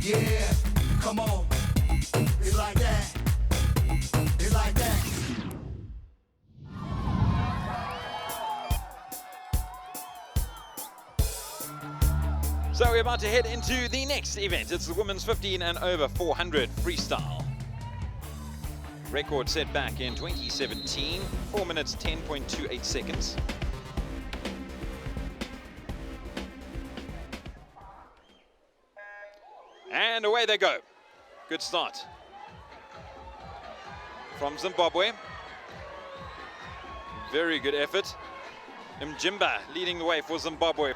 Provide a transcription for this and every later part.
Yeah, come on. It's like that. It's like that. So we're about to head into the next event. It's the women's 15 and over 400 freestyle. Record set back in 2017, 4 minutes 10.28 seconds. And away they go. Good start from Zimbabwe. Very good effort. Mjimba leading the way for Zimbabwe.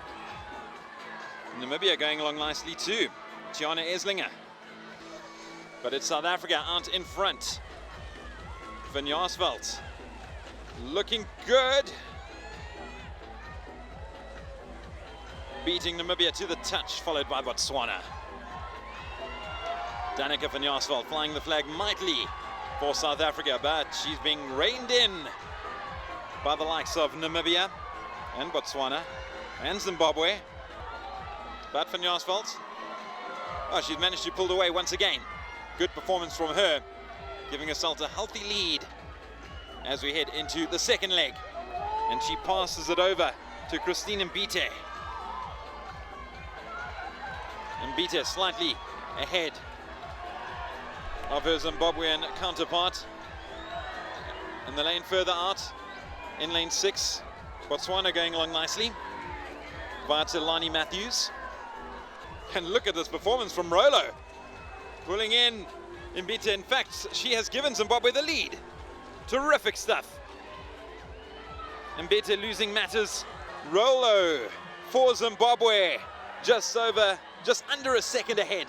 Namibia going along nicely too. Tiana Eslinger. But it's South Africa out in front. Van Jaarsveld looking good. Beating Namibia to the touch, followed by Botswana. Danica van Jaarsveld flying the flag mightily for South Africa, but she's being reined in by the likes of Namibia and Botswana and Zimbabwe. But van Jaarsveld, oh, she's managed to pull away once again. Good performance from her, giving herself a healthy lead as we head into the second leg. And she passes it over to Christine Mbite. Mbite slightly ahead of her Zimbabwean counterpart. In the lane further out, in lane 6, Botswana going along nicely via to Lani Matthews. And look at this performance from Rolo, pulling in Mbite. In fact, she has given Zimbabwe the lead. Terrific stuff. Mbite losing matters. Rolo for Zimbabwe, just under a second ahead.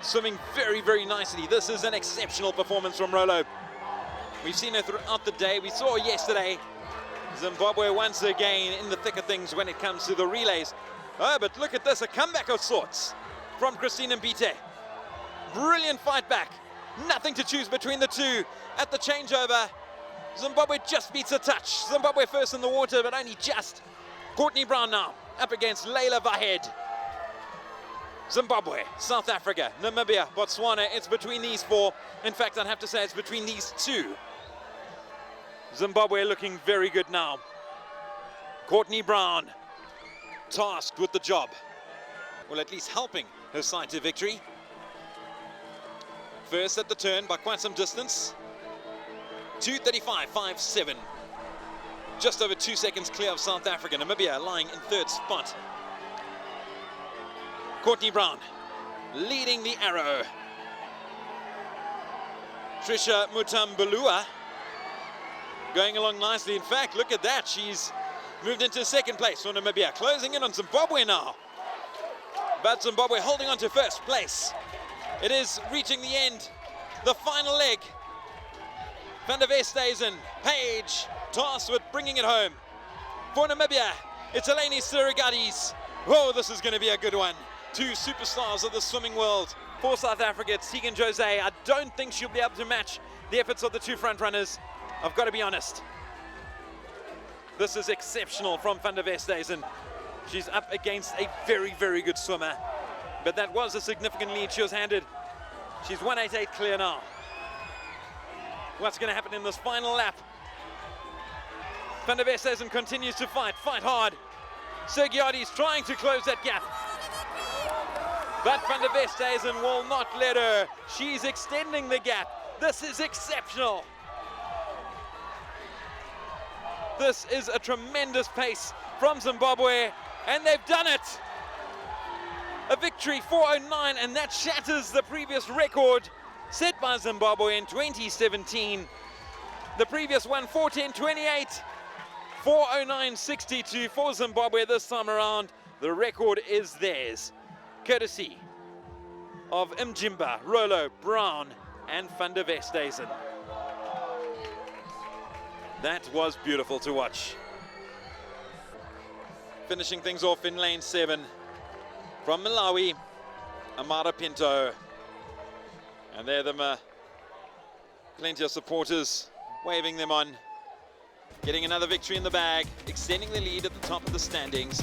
Swimming very, very nicely. This is an exceptional performance from Rolo. We've seen her throughout the day. We saw yesterday Zimbabwe once again in the thick of things when it comes to the relays. Oh, but look at this, a comeback of sorts from Christine Mbite. Brilliant fight back. Nothing to choose between the two at the changeover. Zimbabwe just beats a touch. Zimbabwe first in the water, but only just. Courtney Brown now up against Leila Vahed. Zimbabwe, South Africa, Namibia, Botswana. It's between these four. In fact, I'd have to say it's between these two. Zimbabwe looking very good now. Courtney Brown tasked with the job, well, at least helping her side to victory. First at the turn by quite some distance. 2:35.57. Just over 2 seconds clear of South Africa. Namibia lying in third spot. Courtney Brown leading the arrow. Trisha Mutambulua going along nicely. In fact, look at that. She's moved into second place for Namibia, closing in on Zimbabwe now. But Zimbabwe holding on to first place. It is reaching the end, the final leg. Van der Westhuizen, Page, tasked with bringing it home. For Namibia, it's Eleni Sirigadis. Whoa, this is going to be a good one. Two superstars of the swimming world. For South Africa, it's Tegan Jose. I don't think she'll be able to match the efforts of the two front runners. I've got to be honest. This is exceptional from Van der Westhuizen. She's up against a very, very good swimmer. But that was a significant lead she was handed. She's 188 clear now. What's going to happen in this final lap? Van der Westhuizen continues to fight hard. Sergiades trying to close that gap. But Van der Westhuizen will not let her. She's extending the gap. This is exceptional. This is a tremendous pace from Zimbabwe, and they've done it. A victory, 4:09, and that shatters the previous record set by Zimbabwe in 2017. The previous one, 4:10.28, 4:09.62 for Zimbabwe this time around. The record is theirs, courtesy of Mjimba, Rolo, Brown, and Van der Westhuizen. That was beautiful to watch. Finishing things off in lane 7 from Malawi, Amara Pinto. And there plenty of supporters waving them on. Getting another victory in the bag, extending the lead at the top of the standings.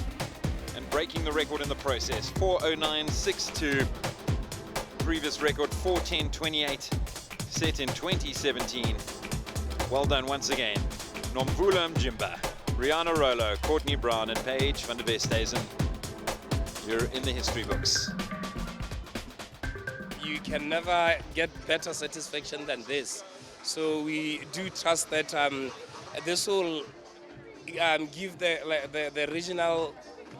And breaking the record in the process. 4:09.62. Previous record 4:10.28, set in 2017. Well done once again. Nomvula Mjimba, Rihanna Rolo, Courtney Brown and Paige van der Westhuizen. You're in the history books. You can never get better satisfaction than this. So we do trust that this will give the regional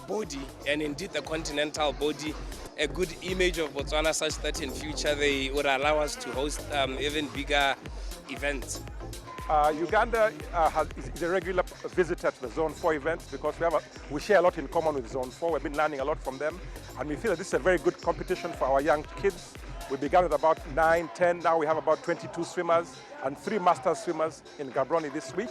body and indeed the continental body a good image of Botswana, such that in future they would allow us to host even bigger events. Uganda is a regular visitor to the Zone 4 events because we share a lot in common with Zone 4. We've been learning a lot from them, and we feel that this is a very good competition for our young kids. We began with about 9, 10, now we have about 22 swimmers and 3 master swimmers in Gaborone this week.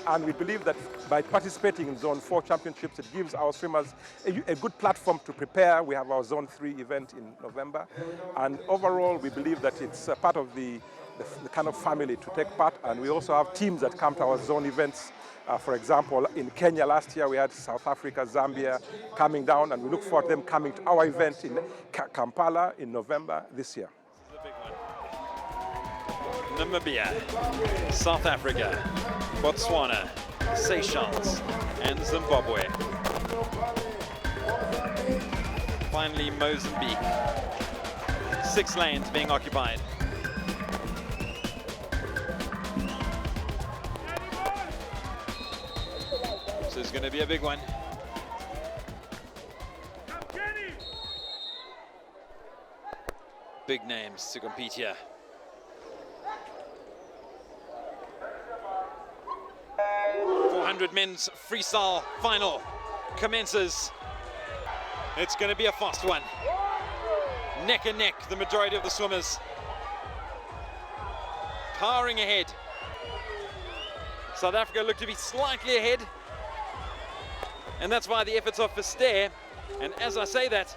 And we believe that by participating in Zone 4 championships, it gives our swimmers a good platform to prepare. We have our Zone 3 event in November. And overall, we believe that it's a part of the kind of family to take part. And we also have teams that come to our zone events. For example, in Kenya last year, we had South Africa, Zambia coming down, and we look forward to them coming to our event in Kampala in November this year. The big one. Namibia, South Africa, Botswana, Seychelles, and Zimbabwe. Finally, Mozambique. 6 lanes being occupied. This is going to be a big one. Big names to compete here. Men's freestyle final commences. It's going to be a fast one. Neck and neck, the majority of the swimmers. Powering ahead. South Africa look to be slightly ahead. And that's why the efforts are for Stair. And as I say that,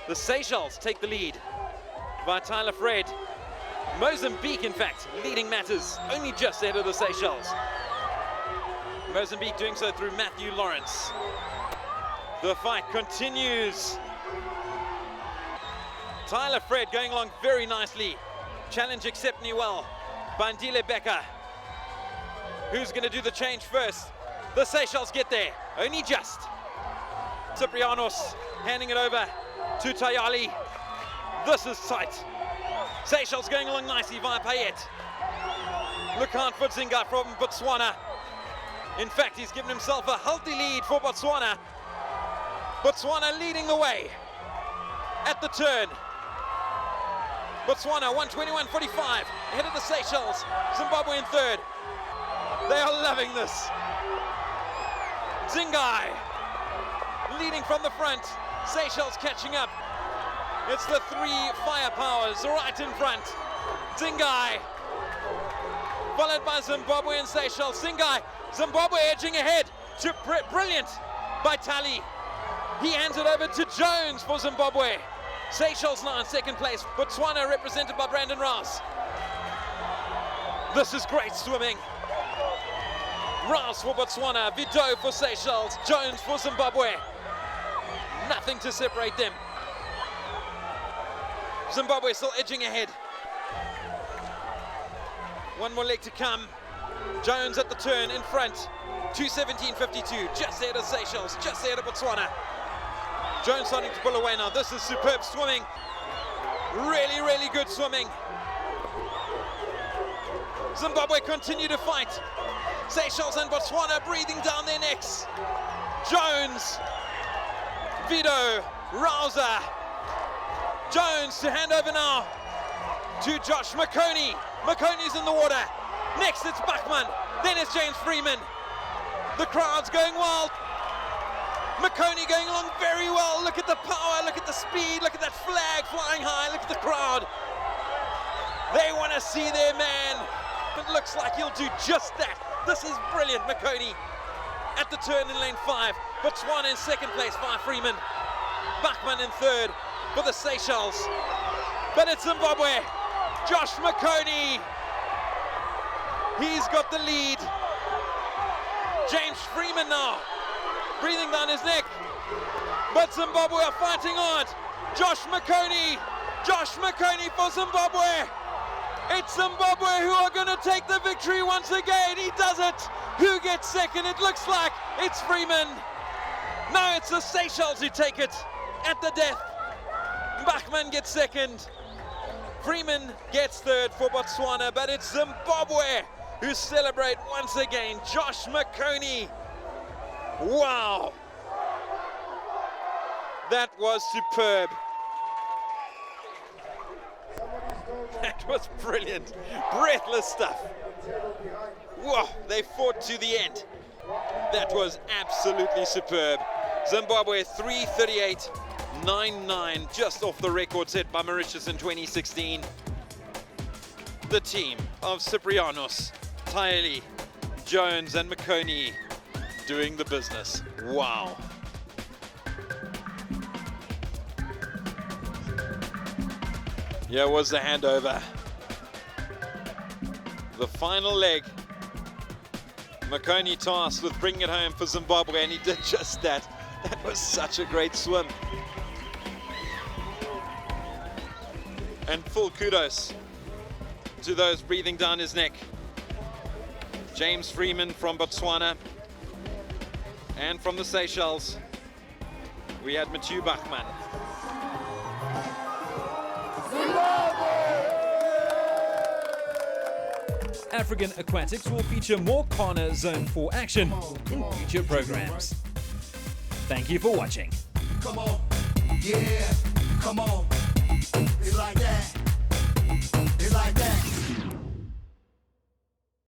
the Seychelles take the lead by Tyler Fred. Mozambique, in fact, leading matters, only just ahead of the Seychelles. Mozambique doing so through Matthew Lawrence. The fight continues. Tyler Fred going along very nicely. Challenge exceptionally well by Ndile Becker. Who's going to do the change first? The Seychelles get there, only just. Ciprianos handing it over to Tayali. This is tight. Seychelles going along nicely via Payet. Look out for Zinga from Botswana. In fact, he's given himself a healthy lead for Botswana. Botswana leading the way at the turn. Botswana 1:21.45 ahead of the Seychelles. Zimbabwe in third. They are loving this. Zingai leading from the front. Seychelles catching up. It's the 3 firepowers right in front. Zingai followed by Zimbabwe and Seychelles. Zingai, Zimbabwe edging ahead to brilliant by Tali. He hands it over to Jones for Zimbabwe. Seychelles now in second place. Botswana represented by Brandon Rouse. This is great swimming. Rouse for Botswana, Vido for Seychelles, Jones for Zimbabwe. Nothing to separate them. Zimbabwe still edging ahead. One more leg to come. Jones at the turn in front. 2:17.52, just ahead of Seychelles, just ahead of Botswana. Jones starting to pull away now. This is superb swimming. Really, really good swimming. Zimbabwe continue to fight. Seychelles and Botswana breathing down their necks. Jones, Vido, Rouser. Jones to hand over now to Josh McConey. McConey's in the water. Next it's Bachman, then it's James Freeman. The crowd's going wild. McConey going along very well. Look at the power, look at the speed, look at that flag flying high, look at the crowd. They want to see their man. It looks like he'll do just that. This is brilliant, McConey. At the turn in lane 5. Botswana in second place by Freeman. Bachman in third for the Seychelles. But it's Zimbabwe. Josh McConey. He's got the lead. James Freeman now, breathing down his neck. but Zimbabwe are fighting hard. Josh McConey for Zimbabwe. It's Zimbabwe who are going to take the victory once again. He does it. Who gets second? It looks like it's Freeman. No, it's the Seychelles who take it at the death. Bachman gets second. Freeman gets third for Botswana, but it's Zimbabwe who celebrate once again. Josh McConey. Wow. That was superb. That was brilliant. Breathless stuff. Whoa, they fought to the end. That was absolutely superb. Zimbabwe 3:38.99, just off the record set by Mauritius in 2016. The team of Ciprianos, Tyeli, Jones and McConey doing the business. Wow. Here was the handover. The final leg. McConey tasked with bringing it home for Zimbabwe, and he did just that. That was such a great swim. And full kudos to those breathing down his neck. James Freeman from Botswana, and from the Seychelles, we had Mathieu Bachman. African Aquatics will feature more Kana Zone 4 action in future programs. Thank you for watching. Come on, yeah, come on. It's like that. It's like that.